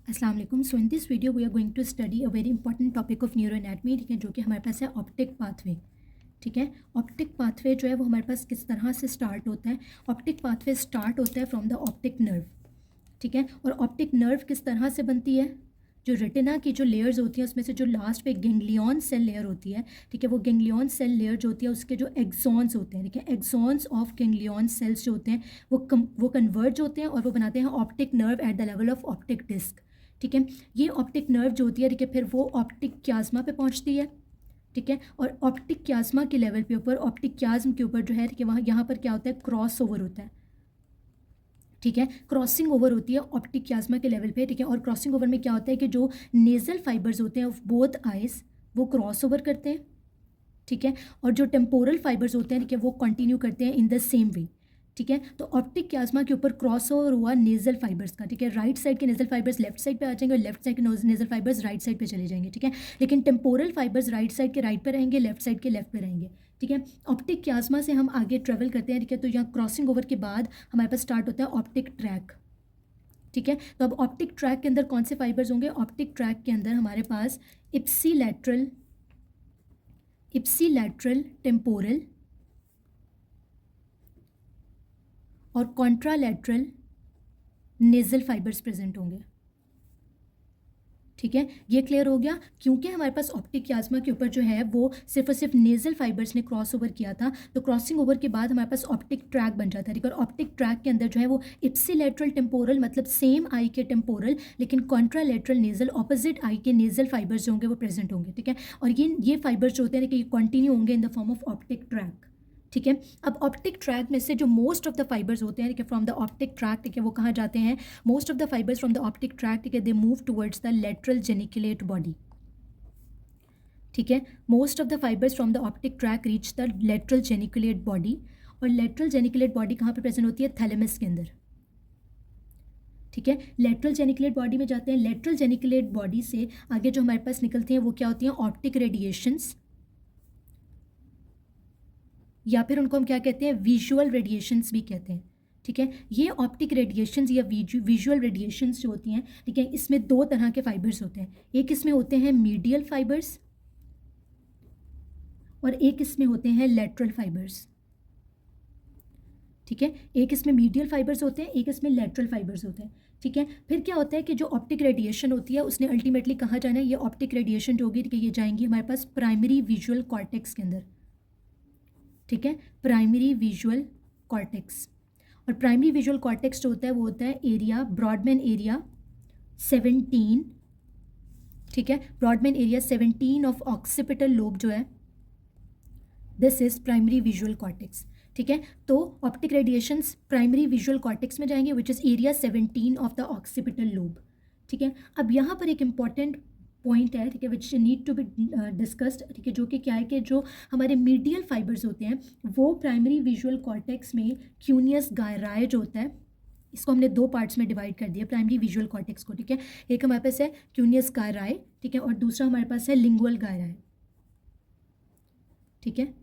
अस्सलाम वालेकुम। So in this video we are going to study a very important topic of neuro anatomy, ठीक है, जो कि हमारे पास है ऑप्टिक पाथवे। ठीक है, ऑप्टिक पाथवे जो है वो हमारे पास किस तरह से स्टार्ट होता है। ऑप्टिक पाथवे स्टार्ट होता है फ्रॉम द ऑप्टिक नर्व। ठीक है, और ऑप्टिक नर्व किस तरह से बनती है, जो रेटिना की जो लेयर्स होती हैं उसमें से जो लास्ट पे गेंग्लियन सेल लेयर होती है, ठीक है, वो गेंग्लियन सेल लेयर जो होती है उसके जो एक्सॉन्स होते हैं, ठीक है, एक्सॉन्स ऑफ गेंग्लियन सेल्स जो होते हैं वो कन्वर्ज होते हैं और वो बनाते हैं optic nerve at the level of optic disc. ठीक है, ये ऑप्टिक नर्व जो होती है, ठीक है, फिर वो ऑप्टिक क्याज्मा पे पहुंचती है। ठीक है, और ऑप्टिक क्याज्मा के लेवल पे ऊपर ऑप्टिक क्याज्म के ऊपर जो है, ठीक है, वहाँ यहाँ पर क्या होता है, क्रॉस ओवर होता है। ठीक है, क्रॉसिंग ओवर होती है ऑप्टिक क्याज्मा के लेवल पे। ठीक है, और क्रॉसिंग ओवर में क्या होता है कि जो नेजल फाइबर्स होते हैं ऑफ बोथ आइज वो क्रॉस ओवर करते हैं। ठीक है, और जो टेम्पोरल फाइबर्स होते हैं, ठीक है, वो कंटिन्यू करते हैं इन द सेम वे। ठीक है, तो ऑप्टिक क्याज्मा के ऊपर क्रॉस ओवर हुआ नेजल फाइबर्स का। ठीक है, राइट साइड के नेजल फाइबर्स लेफ्ट साइड पे आ जाएंगे और लेफ्ट साइड के नेजल फाइबर्स राइट साइड पे चले जाएंगे। ठीक है, लेकिन टेम्पोरल फाइबर्स राइट साइड के राइट पे रहेंगे, लेफ्ट साइड के लेफ्ट पे रहेंगे। ठीक है, ऑप्टिक क्याज्मा से हम आगे ट्रेवल करते हैं। ठीक है, तो यहाँ क्रॉसिंग ओवर के बाद हमारे पास स्टार्ट होता है ऑप्टिक ट्रैक। ठीक है, तो अब ऑप्टिक ट्रैक के अंदर कौन से फाइबर्स होंगे, ऑप्टिक ट्रैक के अंदर हमारे पास इप्सीलैटरल टेम्पोरल और कॉन्ट्रालैटरल नेजल फाइबर्स प्रेजेंट होंगे। ठीक है, ये क्लियर हो गया। क्योंकि हमारे पास ऑप्टिक क्याज्मा के ऊपर जो है वो सिर्फ और सिर्फ नेजल फाइबर्स ने क्रॉस ओवर किया था, तो क्रॉसिंग ओवर के बाद हमारे पास ऑप्टिक ट्रैक बन जाता है। ठीक है, और ऑप्टिक ट्रैक के अंदर जो है वो इप्सीलैटरल टेम्पोरल मतलब सेम आई के टेम्पोरल, लेकिन कॉन्ट्रालैटरल नेजल ऑपोजिट आई के नेजल फाइबर्स जो होंगे वो प्रेजेंट होंगे। ठीक है, और ये फाइबर्स जो होते हैं कि ये कंटिन्यू होंगे in the form of optic track. ठीक है, अब ऑप्टिक ट्रैक में से जो मोस्ट ऑफ द फाइबर्स होते हैं, ठीक है, फ्रॉम द ऑप्टिक ट्रैक, ठीक है, वो कहाँ जाते हैं, most of the fibres from the optic track, ठीक है, they move towards the lateral geniculate body. ठीक है, most of the fibres from the optic track reach the lateral geniculate body, और लेटरल जेनिकुलेट बॉडी कहाँ पर present होती है, thalamus के अंदर। ठीक है, लेटरल जेनिकुलेट बॉडी में जाते हैं। लेटरल जेनिकुलेट बॉडी से आगे जो हमारे पास निकलती हैं वो क्या होती हैं, ऑप्टिक रेडिएशंस, या फिर उनको हम क्या कहते हैं, विजुअल रेडिएशंस भी कहते हैं। ठीक है, ये ऑप्टिक रेडिएशंस या विजुअल रेडिएशंस जो होती हैं, ठीक है, इसमें दो तरह के फाइबर्स होते हैं। एक इसमें होते हैं मीडियल फाइबर्स और एक इसमें होते हैं लेटरल फाइबर्स। ठीक है, एक इसमें मीडियल फाइबर्स होते हैं, एक इसमें लेटरल फाइबर्स होते हैं। ठीक है, फिर क्या होता है कि जो ऑप्टिक रेडिएशन होती है उसने अल्टीमेटली कहाँ जाना है, ये ऑप्टिक रेडिएशन जो होगी, ठीक है, ये जाएंगी हमारे पास प्राइमरी विजुअल कॉर्टेक्स के अंदर। ठीक है, प्राइमरी विजुअल कॉर्टेक्स, और प्राइमरी विजुअल कॉर्टेक्स जो होता है वो होता है एरिया, ब्रॉडमैन एरिया 17। ठीक है, Brodmann area 17 of occipital lobe जो है, this is primary visual cortex. ठीक है, तो optic radiations primary visual cortex में जाएंगे which is area 17 of the occipital lobe. ठीक है, अब यहाँ पर एक इंपॉर्टेंट पॉइंट है, ठीक है, which need to be discussed. ठीक है, जो कि क्या है कि जो हमारे मीडियल फाइबर्स होते हैं वो प्राइमरी विजुअल कॉर्टेक्स में क्यूनियस गायराय जो होता है, इसको हमने दो पार्ट्स में डिवाइड कर दिया प्राइमरी विजुअल कॉर्टेक्स को। ठीक है, एक हमारे पास है क्यूनियस गायराय, ठीक है, और दूसरा हमारे पास है लिंगुअल गायराय। ठीक है,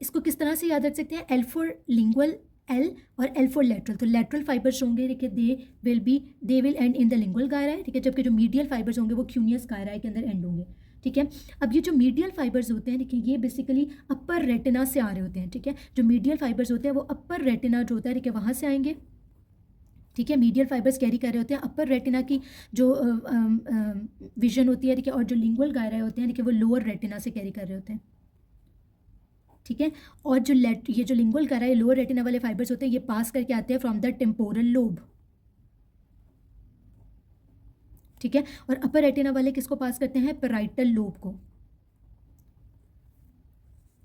इसको किस तरह से याद रख सकते हैं, एल फॉर लिंगुअल एल और एल फॉर लेटरल। तो लेटरल फाइबर्स होंगे, ठीक है, they will end in the lingual gyri. ठीक है, जबकि जो मीडियल फाइबर्स होंगे वो क्यूनियस गायराय के अंदर एंड होंगे। ठीक है, अब ये जो मीडियल फाइबर्स होते हैं, देखिए, ये बेसिकली अपर रेटिना से आ रहे होते हैं। ठीक है, जो मीडियल फाइबर्स होते हैं वो अपर रेटिना जो होता है, ठीक है, वहाँ से आएंगे। ठीक है, मीडियल फाइबर्स कैरी कर रहे होते हैं अपर रेटिना की जो विजन होती है, ठीक है, और जो लिंगुअल गायराय होते हैं, ठीक है, वो लोअर रेटिना से कैरी कर रहे होते हैं। ठीक है, और जो ये जो लिंगुअल गायराय लोअर रेटिना वाले फाइबर्स होते हैं ये पास करके आते हैं फ्रॉम द टेम्पोरल लोब। ठीक है, और अपर रेटिना वाले किसको पास करते हैं, पैराइटल लोब को।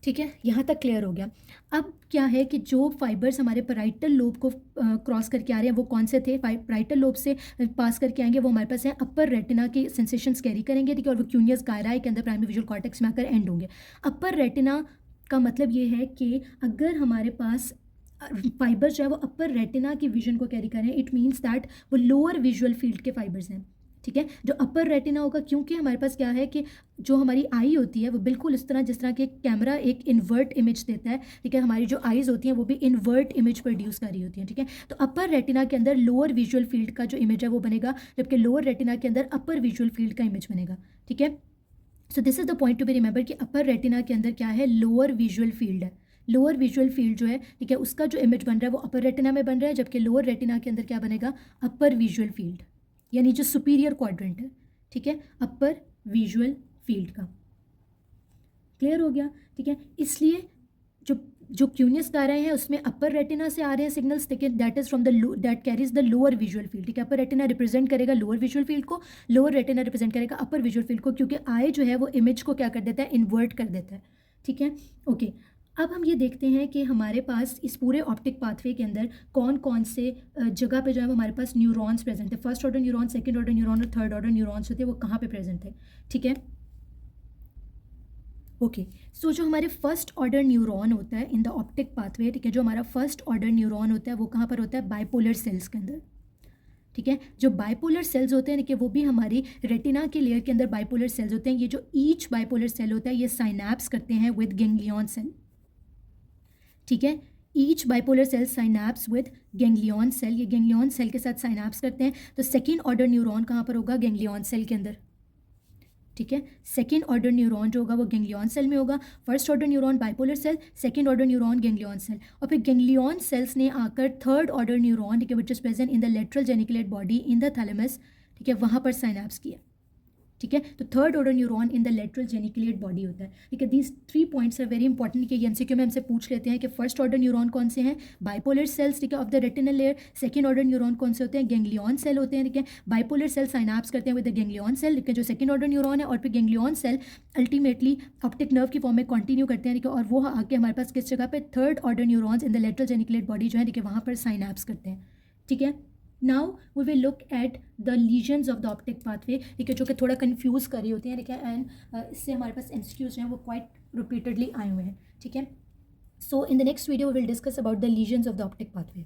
ठीक है, यहाँ तक क्लियर हो गया। अब क्या है कि जो फाइबर्स हमारे पैराइटल लोब को क्रॉस करके आ रहे हैं वो कौन से थे, पैराइटल लोब से पास करके आएंगे वो हमारे पास है अपर रेटिना की सेंसेशंस कैरी करेंगे। ठीक है, और वो क्यूनियस गायराय के अंदर प्राइमरी विजुअल कॉर्टेक्स में आकर एंड होंगे। अपर रेटिना का मतलब ये है कि अगर हमारे पास फाइबर्स जो है वो अपर रेटिना की विजन को कैरी करें, इट मीन्स दैट वो लोअर विजुअल फील्ड के फाइबर्स हैं। ठीक है। जो अपर रेटिना होगा, क्योंकि हमारे पास क्या है कि जो हमारी आई होती है वो बिल्कुल इस तरह, जिस तरह के कैमरा एक इन्वर्ट इमेज देता है, ठीक है, हमारी जो आईज होती हैं वो भी इन्वर्ट इमेज प्रोड्यूस कर रही होती हैं, ठीक है। तो अपर रेटिना के अंदर लोअर विजुअल फील्ड का जो इमेज है वो बनेगा, जबकि लोअर रेटिना के अंदर अपर विजुअल फील्ड का इमेज बनेगा, ठीक है। So this is the point to be remember कि अपर रेटिना के अंदर क्या है, लोअर विजुअल फील्ड है। लोअर विजुअल फील्ड जो है, ठीक है, उसका जो इमेज बन रहा है वो अपर रेटिना में बन रहा है, जबकि लोअर रेटिना के अंदर क्या बनेगा, अपर विजुअल फील्ड, यानी जो सुपीरियर क्वाड्रेंट है, ठीक है, अपर विजुअल फील्ड का। क्लियर हो गया, ठीक है। इसलिए जो जो क्यूनियस गा रहे हैं उसमें अपर रेटिना से आ रहे हैं सिग्नल्स, ठीक है, that is from the that carries the lower visual field, ठीक है। अपर रेटिना रिप्रेजेंट करेगा लोअर विजुअल फील्ड को, लोअर रेटिना रिप्रेजेंट करेगा अपर विजुअल फील्ड को, क्योंकि आई जो है वो इमेज को क्या कर देता है, इन्वर्ट कर देता है, ठीक है। ओके, अब हम ये देखते हैं कि हमारे पास इस पूरे ऑप्टिक पाथवे के अंदर कौन कौन से जगह पे जो है वो हमारे पास न्यूरॉन्स प्रेजेंट है। First order neuron, second order neuron और थर्ड ऑर्डर न्यूरॉन्स होते हैं, वो कहाँ पे प्रेजेंट है, ठीक है। ओके, सो जो हमारे फर्स्ट ऑर्डर न्यूरॉन होता है इन द ऑप्टिक पाथवे, ठीक है, जो हमारा फर्स्ट ऑर्डर न्यूरॉन होता है वो कहाँ पर होता है, बाइपोलर सेल्स के अंदर, ठीक है। जो बाइपोलर सेल्स होते हैं कि वो भी हमारी रेटिना के लेयर के अंदर बाइपोलर सेल्स होते हैं। ये जो ईच बाइपोलर सेल होता है ये साइनैप्स करते हैं विद गैंग्लियन सेल, ठीक है। Each bipolar cell synapse with ganglion cell, ये गैंग्लियन सेल के साथ साइनैप्स करते हैं। तो सेकेंड ऑर्डर न्यूरॉन कहाँ पर होगा, गैंग्लियन सेल के अंदर, ठीक है। सेकेंड ऑर्डर न्यूरॉन जो होगा वो गैंग्लियन सेल में होगा। First order neuron bipolar cell, second order neuron ganglion cell, और फिर गैंग्लियन सेल्स ने आकर थर्ड ऑर्डर न्यूरॉन, ठीक है, which is present in the lateral geniculate body in the thalamus, ठीक है, वहाँ पर साइनैप्स किया, ठीक है। तो third order neuron in the lateral geniculate body होता है, ठीक है। These 3 points are very important कि एमसीक्यू में हमसे पूछ लेते हैं कि फर्स्ट ऑर्डर न्यूरॉन कौन से हैं, बाइपोलर सेल्स, ठीक है, of the retinal layer. Second order neuron कौन से होते हैं, गैंग्लियन सेल होते हैं, ठीक है। बाइपोलर सेल साइनैप्स करते हैं विद द गैंग्लियन सेल, ठीक है, जो सेकंड ऑर्डर न्यूरॉन है, और फिर ganglion cell ultimately optic nerve की फॉर्म में कंटिन्यू करते हैं, ठीक है, और वो आके हमारे पास किस जगह पे, third order neurons in the lateral geniculate body जो है, ठीक है, वहाँ पर साइनैप्स करते हैं, ठीक है। Now we will look at the lesions of the optic pathway, ठीक है, जो कि थोड़ा कंफ्यूज कर रही होती हैं, ठीक है, एंड इससे हमारे पास एमसीक्यूज जो हैं वो क्वाइट रिपीटेडली आए हुए हैं, ठीक है। So in the next video we will discuss about the lesions of the optic pathway.